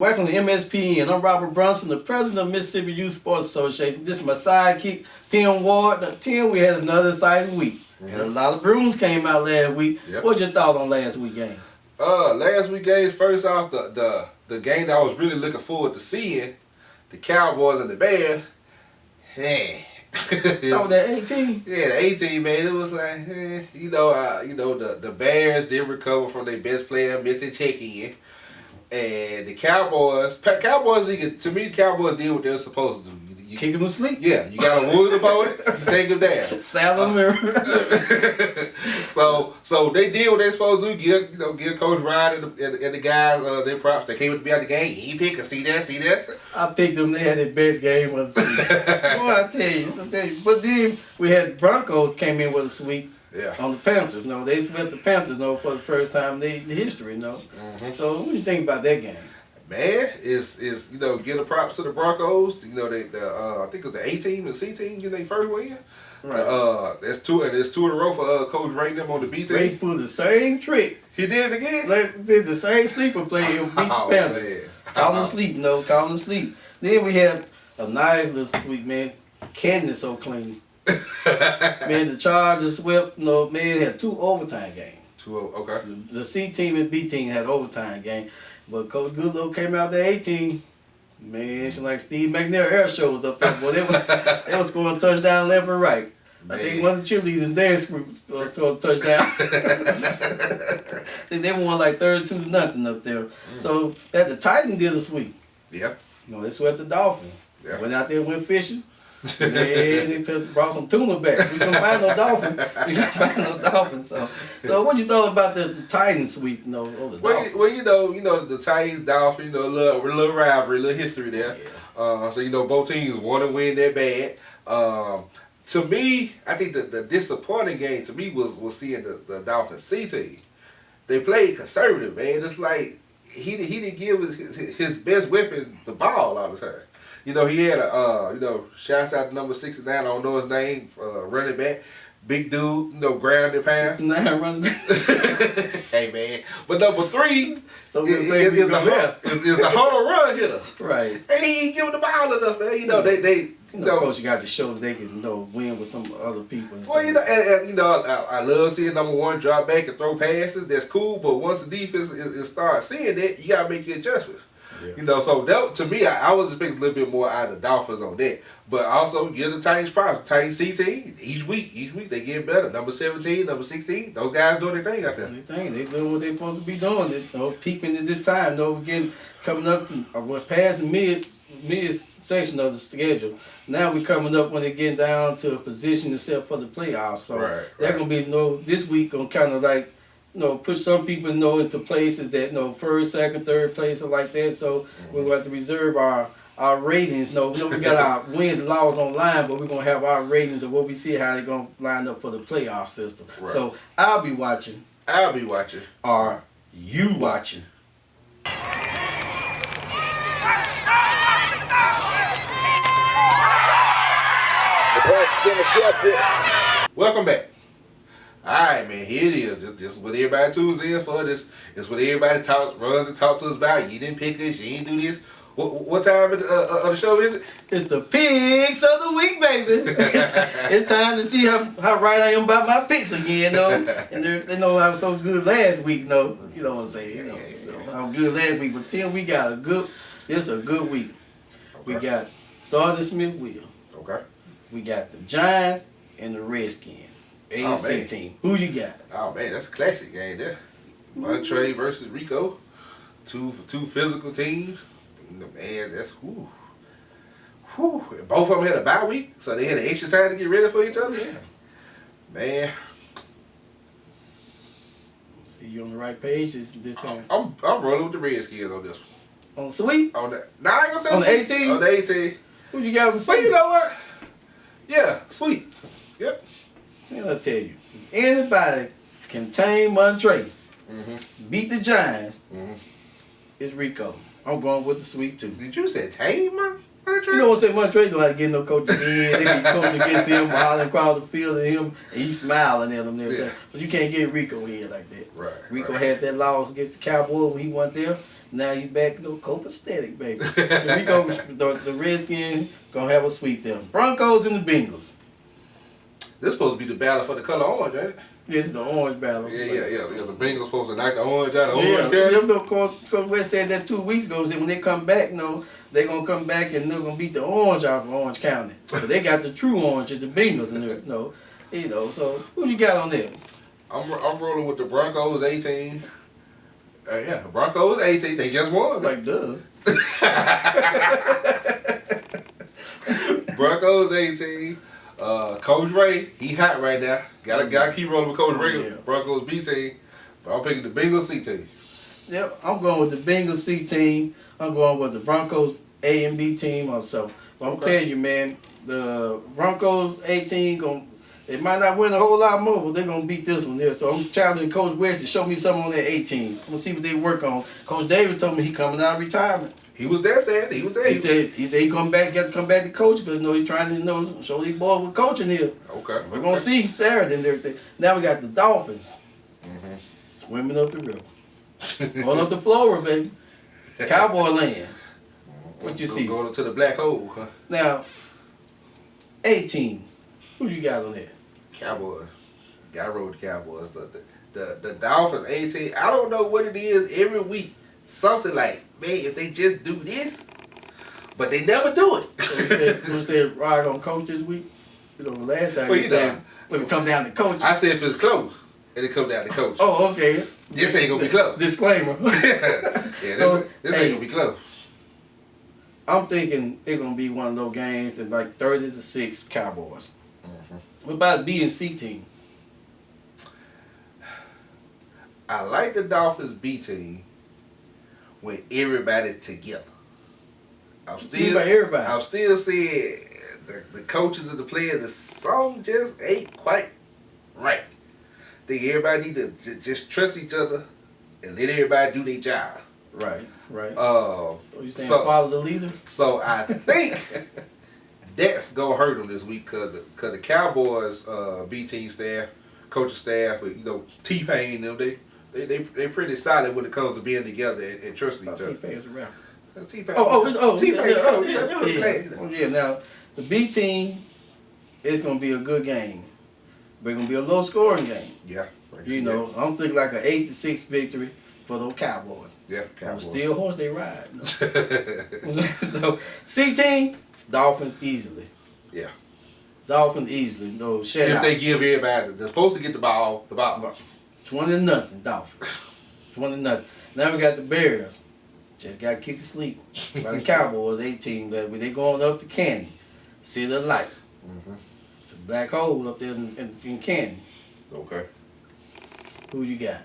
Welcome to MSPN. I'm Robert Brunson, the president of Mississippi Youth Sports Association. This is my sidekick, Tim Ward. Now, Tim, we had another exciting week. And a lot of brooms came out last week. Yep. What's your thought on last week games? Last week games, first off, the game that I was really looking forward to seeing, the Cowboys and the Bears. Man. That 18? Yeah, the 18, man. It was like, the Bears didn't recover from their best player missing check-in. And the Cowboys, to me, the Cowboys did what they were supposed to do. You kick them to sleep? Yeah, you got a wood opponent, you take them down. Saddle them. So they did what they supposed to do. Give Coach Ryan and the guys their props. They came to be out the game. He picked see that. I picked them. They had their best game of the season. Boy, I tell you. But then we had Broncos came in with a sweep. Yeah. On the Panthers, they swept the Panthers, for the first time in history, So what do you think about that game? Man, is give the props to the Broncos. I think it was the A team and C team get their first win. Right. There's two in a row for Coach Ray them on the B team. Ray pulled the same trick. He did it again. Did the same sleeper play and beat the Panthers. Call them sleep. Then we had a nice this week, man. Canton is so clean. Man, the Chargers swept. Had 2 overtime games. Okay. The C team and B team had overtime game, but Coach Goodlow came out there 18. Man, it's like Steve McNair air show was up there. Boy, they was scoring touchdown left and right. Man. I think one of the cheerleaders in dance group scored a touchdown. They won like 32-0 up there. So the Titans did a sweep. Yeah. They swept the Dolphins. Yeah. Went out there, went fishing. Man, they brought some tuna back. We couldn't find no dolphins. So what you thought about the Titans sweep? The Dolphins? The Titans, Dolphins, a little rivalry, a little history there. Yeah. So both teams want to win that bad. To me, I think the disappointing game to me was seeing the Dolphins C team. They played conservative, man. It's like he didn't give his best weapon the ball all the time. He had shouts out to number 69, I don't know his name, running back. Big dude, ground and pound. Running back. Hey, man. But number 3 is the home run hitter. Right. Hey, he ain't giving the ball enough, man. Coach, you got to show that they can win with some other people. Well, I love seeing number 1 drop back and throw passes. That's cool, but once the defense starts seeing that, you got to make your adjustments. Yeah. So that, to me, I was expecting a little bit more out of the Dolphins on that. But also give the Titans props. Titans C team, each week they get better. Number 17, number 16, those guys doing their thing out there. They doing what they're supposed to be doing. Peaking at this time. Again, coming up to past the mid section of the schedule. Now we're coming up when they're getting down to a position except for the playoffs. So they're going to be this week going to kind of like push some people into places that first, second, third place or like that. So we're going to have to reserve our ratings. We got our wins and losses on line, but we're going to have our ratings of what we see how they're going to line up for the playoff system. Right. So I'll be watching. Are you watching? Welcome back. Alright, man, here it is. This is what everybody tunes in for. This is what everybody runs and talks to us about. You didn't pick us, you didn't do this. What time of the show is it? It's the picks of the week, baby. It's time to see how right I am about my picks again, And they know I was so good last week, You know what I'm saying? I was good last week, but Tim, we got this is a good week. Okay. We got Starling Smith-Will. Okay. We got the Giants and the Redskins. AFC team. Who you got? Oh man, that's a classic game there. Montre versus Rico. Two physical teams. Man, that's whoo. Both of them had a bye week, so they had an extra time to get ready for each other. Yeah. Man. See you on the right page this time. I'm rolling with the Redskins on this one. On sweep? On that. Nah, I ain't gonna say on sweep. The 18? On the 18. Who you got on the sweep? But you know what? Yeah, sweep. Yep. I'll tell you, anybody can tame Montre, beat the Giants, it's Rico. I'm going with the sweep too. Did you say tame Montre? You know what I'm saying? Montre don't have to get no coaching in. They be coaching against him, hollering across the field at him, and he smiling at them and everything. But you can't get Rico in like that. Right. Rico had that loss against the Cowboys when he went there. Now he's back to copacetic, baby. Here we go. The Redskins gonna have a sweep there. Broncos and the Bengals. This supposed to be the battle for the color orange, ain't it? This is the orange battle. Yeah. The Bengals supposed to knock the orange out. The orange Coach West said that 2 weeks ago. Said when they come back, they're gonna come back and they're gonna beat the orange out of Orange County. So they got the true orange at the Bengals, and So who you got on there? I'm rolling with the Broncos 18. The Broncos 18. They just won. Like duh. Broncos 18. Coach Ray, he hot right now. Gotta keep rolling with Coach Ray. Yeah. Broncos B team. But I'm picking the Bengals C team. Yep, I'm going with the Bengals C team. I'm going with the Broncos A and B team also. But I'm telling you, man, the Broncos 18 they might not win a whole lot more, but they're gonna beat this one there. So I'm challenging Coach West to show me something on that 18. I'm gonna see what they work on. Coach Davis told me he coming out of retirement. He was there, said he was there. He said he come back, got to come back to coach because he's trying to show these boys what coaching here. Okay. We're gonna see Saturday and everything. Now we got the Dolphins swimming up the river, going up the Florida, baby, Cowboy land. What you see? Going to the black hole, huh? Now, 18. Who you got on there? Cowboys. Gotta roll with the Cowboys. The Dolphins 18. I don't know what it is every week. Something like, man, if they just do this, but they never do it. So we said Rod gonna coach this week. Last time Well, he said when it come down to coaching. I said if it's close, it'll come down to coach. Oh, okay. This ain't gonna be close. Disclaimer. This ain't gonna be close. I'm thinking it's gonna be one of those games that like 30-6 Cowboys. What about B and C team? I like the Dolphins B team with everybody together. I'm still saying the coaches and the players, the song just ain't quite right. I think everybody need to just trust each other and let everybody do their job. Right. So You saying follow the leader? So I think that's gonna hurt them this week because the Cowboys B team staff, coaching staff, T-Pain them they pretty solid when it comes to being together and trusting each other. T-Pain's around. T-Pain. T-Pain. Yeah. Now the B team is gonna be a good game, but it's gonna be a low scoring game. Yeah. I'm thinking like an 8-6 victory for those Cowboys. Yeah, Cowboys. Still horse they ride. So C team, Dolphins easily. Yeah. Dolphins easily. No shut If they give everybody, they're supposed to get the ball. 20-0 Dolphins. 20-0. Now we got the Bears. Just got kicked to sleep by the Cowboys 18. But when they going up to Candy, see the lights. It's a black hole up there in Candy. Okay. Who you got?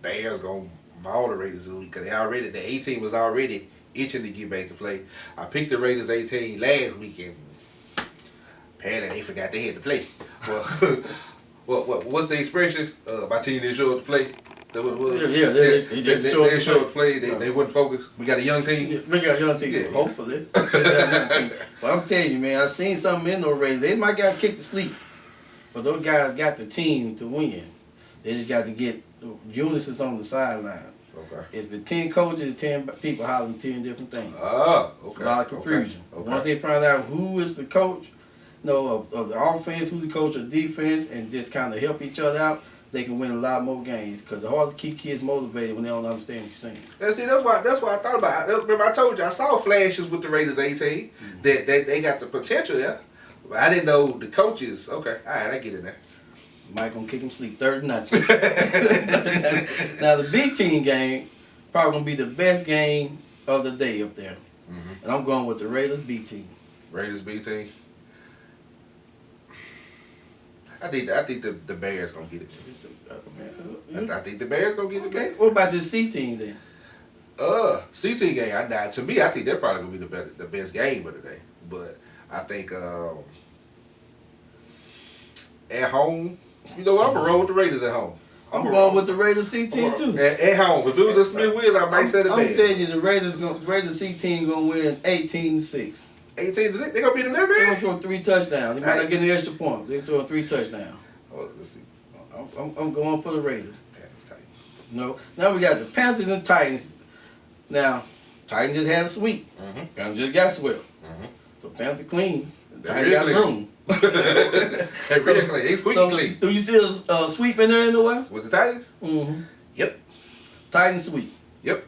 Bears gonna maul the Raiders this week because the 18 was already itching to get back to play. I picked the Raiders 18 last weekend. Apparently they forgot they had to play. Well, what's the expression? My team didn't show up to play. That was They didn't show up to play. They wouldn't focus. We got a young team. Yeah, we got a young team, hopefully. But I'm telling you, man, I seen something in those Raiders. They might got kicked to sleep, but those guys got the team to win. They just got to get unison on the sideline. Okay. It's been 10 coaches, 10 people hollering 10 different things. Oh, okay. It's a lot of confusion. Okay. Once they find out who is the coach, of the offense, who's the coach of defense, and just kind of help each other out, they can win a lot more games. Because it's hard to keep kids motivated when they don't understand what you're saying. And see, that's why I thought about it. Remember I told you I saw flashes with the Raiders 18 that they got the potential there. But I didn't know the coaches. Okay, all right, I get it now. Mike gonna kick him sleep 30-0. Now the B team game probably gonna be the best game of the day up there, and I'm going with the Raiders B team. Raiders B team. I think the Bears gonna get it. I think the Bears gonna get it. Okay. What about this C team then? C team game. To me, I think they're probably gonna be the best game of the day. But I think at home. I'm gonna roll with the Raiders at home. I'm going with the Raiders C team too. At home, if it was a Smith Wheels, I might say the Bears. I'm telling you, the Raiders C team gonna win 18-6. 18, they gonna beat them there, man. They're gonna throw 3 touchdowns. They might not get an extra point. They're throwing 3 touchdowns. Oh, let's see. I'm going for the Raiders. No. Now we got the Panthers and Titans. Now, Titans just had a sweep. Panthers just got swept. So Panthers clean. Titans got room. They really clean. They squeaky clean. Do you still sweep in there anywhere? With the Titans? Yep. Titans sweep. Yep.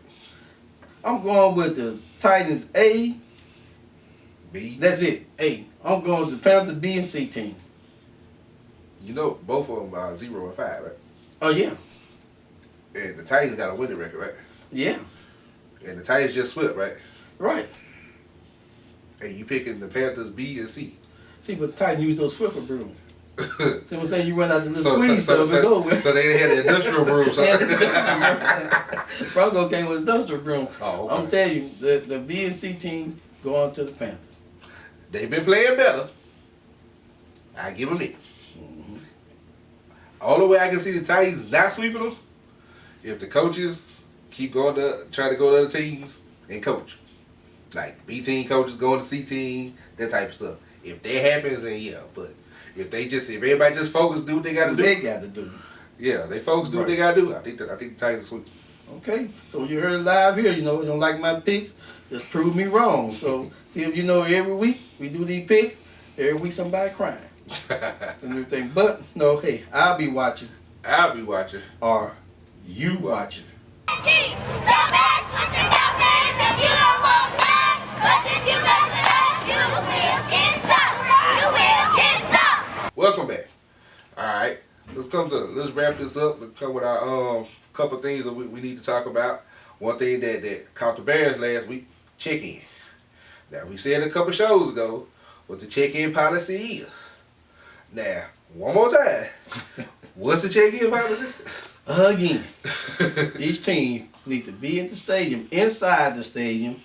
I'm going with the Titans A. B. That's it. A. I'm going with the Panthers B and C team. You know, both of them are 0-5, right? Oh, yeah. And the Titans got a winning record, right? Yeah. And the Titans just swept, right? Right. And you picking the Panthers B and C. See, but the Titans use those Swiffer brooms. See what I'm saying? You run out the little So squeeze stuff, it's over. So they had the industrial broom. Bronco came with industrial broom. Oh, okay. I'm telling you, the B and C team going to the Panthers. They've been playing better. I give them it. All the way I can see the Titans not sweeping them, if the coaches keep going to try to go to other teams and coach. Like B team coaches going to C team, that type of stuff. If that happens, then yeah. But if everybody just focus, do what they got to do. They got to do. Yeah, they focus, do what they got to do. I think the Titans sweep. Okay, so you heard it live here. You know, you don't like my picks, just prove me wrong. So, if you know, every week we do these picks, every week somebody crying and everything. But no, hey, I'll be watching. I'll be watching. Or you watching. Welcome back. All right, let's wrap this up. Let's come with our couple things that we need to talk about. One thing that caught the Bears last week, check-in. Now we said a couple shows ago what the check-in policy is. Now, one more time, what's the check-in policy? Again, each team needs to be at the stadium, inside the stadium,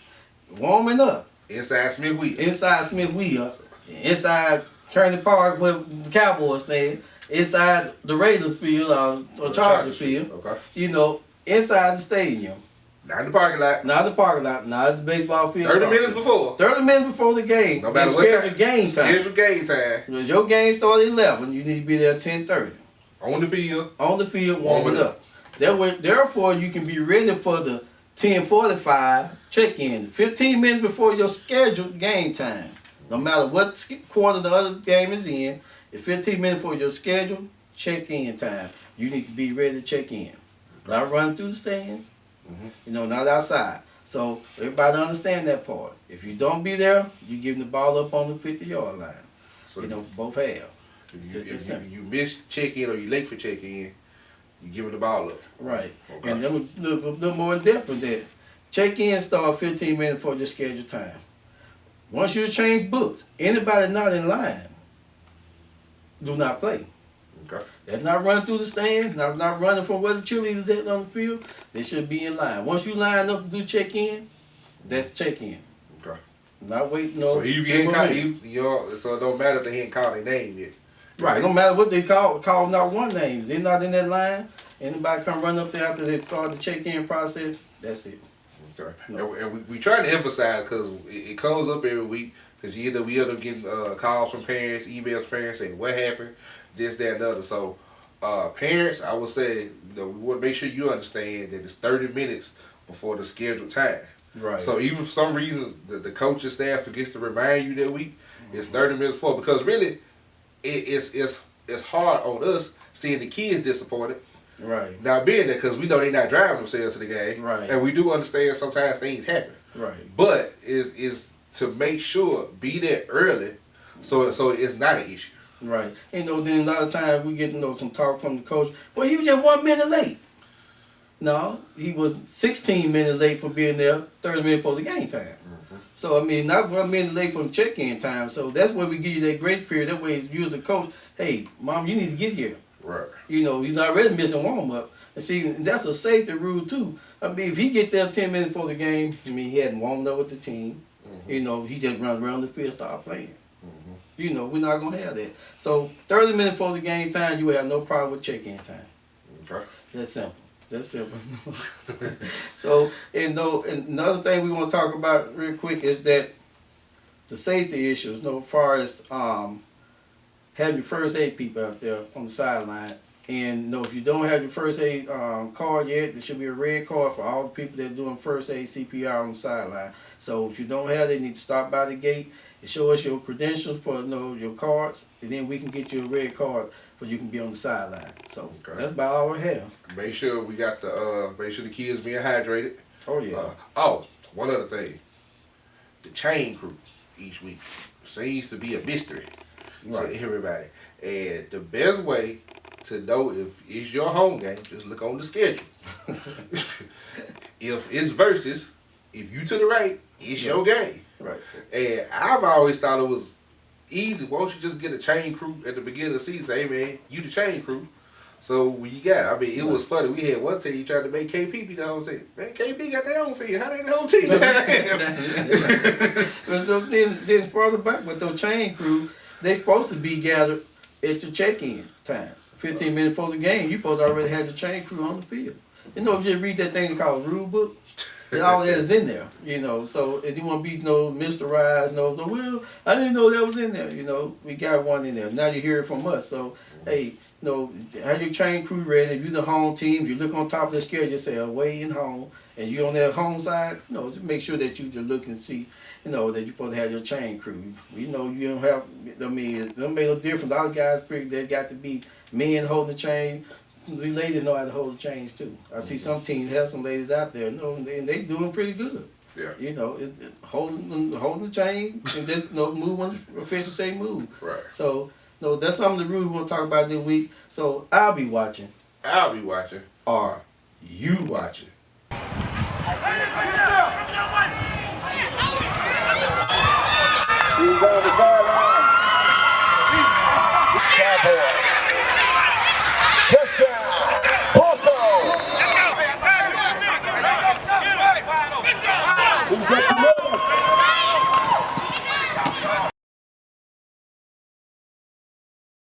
warming up. Inside Smith Wheel. Inside Smith Wheel, inside Kearney Park where the Cowboys stay, inside the Raiders field or Chargers field. Okay. You know, inside the stadium. Not in the parking lot. Not the parking lot, not the baseball field. 30 minutes before. 30 minutes before the game. No matter what time. Game time. Scheduled game time. Because your game starts at 11, you need to be there at 10:30. On the field. On the field, warming up. Therefore, you can be ready for the 10:45 check-in. 15 minutes before your scheduled game time. No matter what quarter the other game is in, it's 15 minutes before your scheduled check-in time. You need to be ready to check in. Not run through the stands. You know, not outside. So everybody understand that part. If you don't be there, you giving the ball up on the 50-yard line. So you know, both halves. If you miss check-in or you late for check-in, you giving the ball up. Right. Okay. And then a little more in depth with that. Check-in start 15 minutes before your scheduled time. Once you change books, anybody not in line, do not play. Okay. That's not running through the stands, not running from where the cheerleaders at on the field. They should be in line. Once you line up to do check-in, that's check-in. Okay. Not waiting. So if you ain't called, so it don't matter if they ain't called their name yet. Right. It don't matter what they call not one name. They're not in that line. Anybody come run up there after they start the check-in process, that's it. Okay. No. And we try to emphasize because it comes up every week because we end up getting calls from parents, emails from parents saying what happened, this, that, and the other. So parents, I would say, we want to make sure you understand that it's 30 minutes before the scheduled time. Right. So even for some reason the coaching staff forgets to remind you that week, it's 30 minutes before because really it's hard on us seeing the kids disappointed. Right. Now being there because we know they're not driving themselves to the game. Right. And we do understand sometimes things happen. Right. But is to make sure be there early so it's not an issue. Right. Then a lot of times we get some talk from the coach. Well, he was just 1 minute late. No, he was 16 minutes late for being there 30 minutes before the game time. So, not 1 minute late from check-in time. So, that's where we give you that grace period. That way, you as a coach, hey, Mom, you need to get here. Right. You're not already missing warm-up. And see, that's a safety rule, too. If he get there 10 minutes before the game, he hadn't warmed up with the team. He just runs around the field, start playing. We're not going to have that. So, 30 minutes before the game time, you will have no problem with check-in time. Okay. That's simple. So, and another thing we want to talk about real quick is that the safety issues, as far as having your first aid people out there on the sideline And if you don't have your first aid card yet, there should be a red card for all the people that are doing first aid CPR on the sideline. So if you don't have it, you need to stop by the gate and show us your credentials for your cards, and then we can get you a red card for you can be on the sideline. So that's about all we have. Make sure we got make sure the kids being hydrated. Oh yeah. One other thing. The chain crew each week seems to be a mystery to everybody. And the best way to know if it's your home game, just look on the schedule. If it's versus, if you to the right, it's your game. Right. And I've always thought it was easy. Why don't you just get a chain crew at the beginning of the season? Hey man, you the chain crew. So when you got, it was funny. We had one team tried to make KP be the whole team. Man, KP got their own field. How they the whole team? Then further back with those chain crew, they supposed to be gathered at your check-in time. 15 minutes before the game, you supposed to already have your chain crew on the field. If you just read that thing called rule book, all that is in there, So if you want to be mysterized, well, I didn't know that was in there, we got one in there. Now you hear it from us. So, hey, have your chain crew ready. If you're the home team, you look on top of the schedule, just say away and home, and you're on that home side, just make sure that you just look and see, that you're supposed to have your chain crew. You don't have, it don't make no difference. A lot of guys, they got to be men holding the chain. These ladies know how to hold the chains too. I see some teams have some ladies out there, and they doing pretty good. Yeah. It's holding the chain and then move when the officials say move. Right. So that's some of the rules we want to talk about this week. So I'll be watching. I'll be watching. Are you watching? He's on the sideline. Cowboy. Touchdown. Porco. He's got